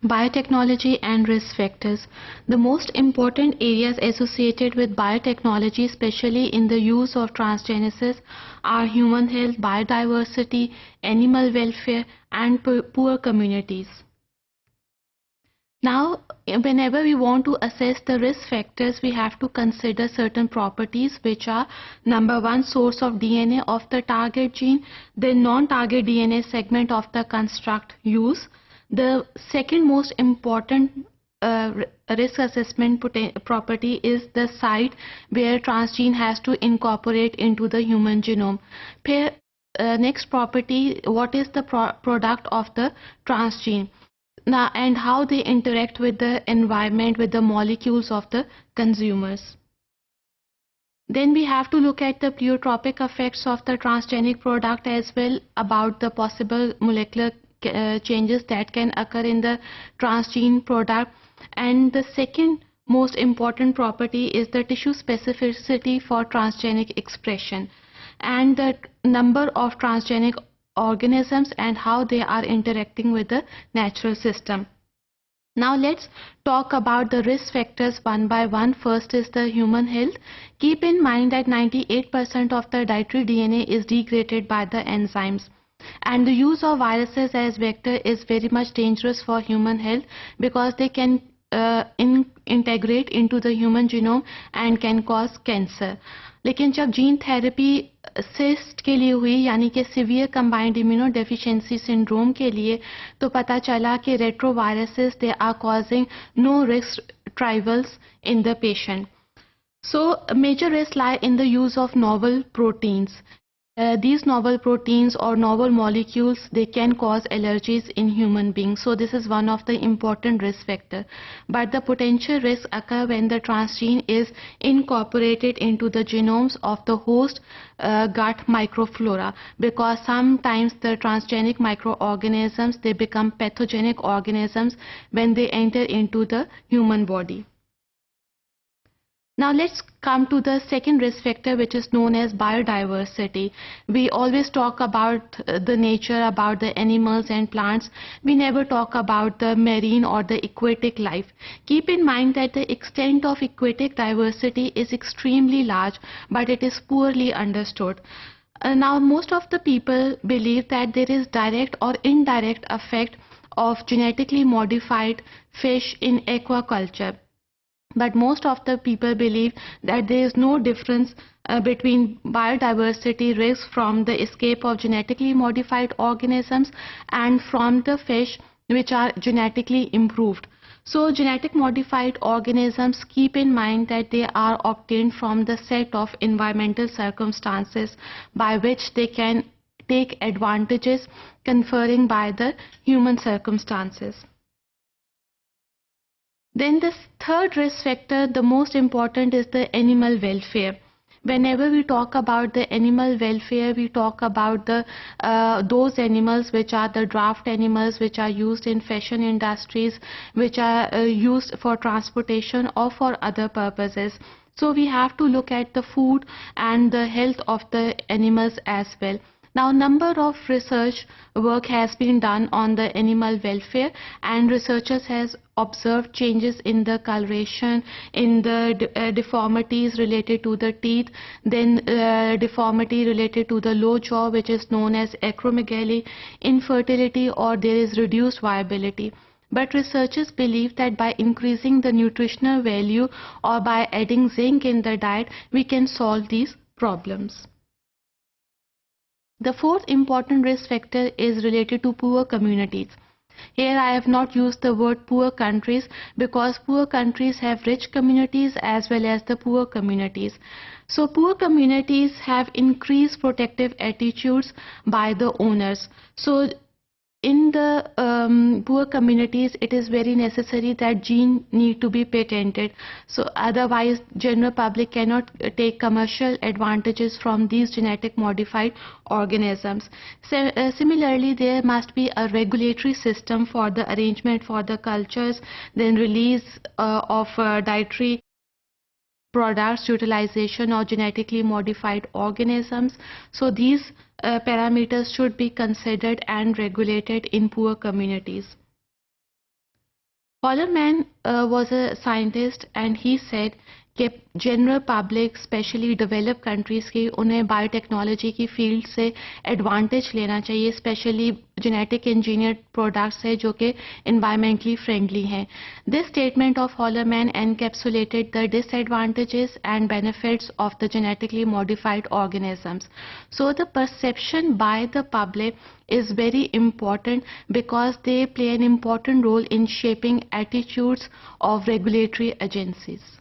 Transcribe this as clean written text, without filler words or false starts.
Biotechnology and risk factors. The most important areas associated with biotechnology, especially in the use of transgenesis, are human health, biodiversity, animal welfare, and poor communities. Now, whenever we want to assess the risk factors, we have to consider certain properties, which are: number one, source of DNA of the target gene, then non-target DNA segment of the construct used. The second most important risk assessment property is the site where transgene has to incorporate into the human genome. Next property, what is the product of the transgene? Now, and how they interact with the environment, with the molecules of the consumers. Then we have to look at the pleiotropic effects of the transgenic product, as well about the possible molecular changes that can occur in the transgene product. And the second most important property is the tissue specificity for transgenic expression, and the number of transgenic organisms and how they are interacting with the natural system. Now let's talk about the risk factors one by one. First is the human health. Keep in mind that 98% of the dietary DNA is degraded by the enzymes. And the use of viruses as vector is very much dangerous for human health, because they can integrate into the human genome and can cause cancer. लेकिन जब gene therapy cyst के लिए हुई, यानी कि severe combined immunodeficiency syndrome के लिए, तो पता चला कि retroviruses they are causing no risk trials in the patient. So major risks lie in the use of novel proteins. These novel proteins or novel molecules, they can cause allergies in human beings. So this is one of the important risk factor. But the potential risks occur when the transgene is incorporated into the genomes of the host gut microflora, because sometimes the transgenic microorganisms, they become pathogenic organisms when they enter into the human body. Now let's come to the second risk factor, which is known as biodiversity. We always talk about the nature, about the animals and plants. We never talk about the marine or the aquatic life. Keep in mind that the extent of aquatic diversity is extremely large, but it is poorly understood. Now most of the people believe that there is direct or indirect effect of genetically modified fish in aquaculture. But most of the people believe that there is no difference between biodiversity risk from the escape of genetically modified organisms and from the fish which are genetically improved. So genetic modified organisms, keep in mind that they are obtained from the set of environmental circumstances by which they can take advantages conferring by the human circumstances. Then the third risk factor, the most important, is the animal welfare. Whenever we talk about the animal welfare, we talk about the those animals which are the draft animals, which are used in fashion industries, which are used for transportation or for other purposes. So we have to look at the food and the health of the animals as well. Now, number of research work has been done on the animal welfare, and researchers has observed changes in the coloration, in the deformities related to the teeth, then deformity related to the low jaw, which is known as acromegaly, infertility, or there is reduced viability. But researchers believe that by increasing the nutritional value or by adding zinc in the diet, we can solve these problems. The fourth important risk factor is related to poor communities. Here I have not used the word poor countries, because poor countries have rich communities as well as the poor communities. So poor communities have increased protective attitudes by the owners. So in the poor communities, it is very necessary that gene need to be patented. So otherwise, general public cannot take commercial advantages from these genetic modified organisms. So, similarly, there must be a regulatory system for the arrangement for the cultures, then release of dietary products, utilization of genetically modified organisms. So these parameters should be considered and regulated in poor communities. Hollerman was a scientist and he said कि general public specially develop countries की उन्हें biotechnology की field से advantage लेना चाहिए, specially genetic engineered products है जो कि एनवायरमेंटली फ्रेंडली हैं. This statement of Hallerman encapsulated the disadvantages and benefits of the genetically modified organisms. So the perception by the public is very important because they play an important role in shaping attitudes of regulatory agencies.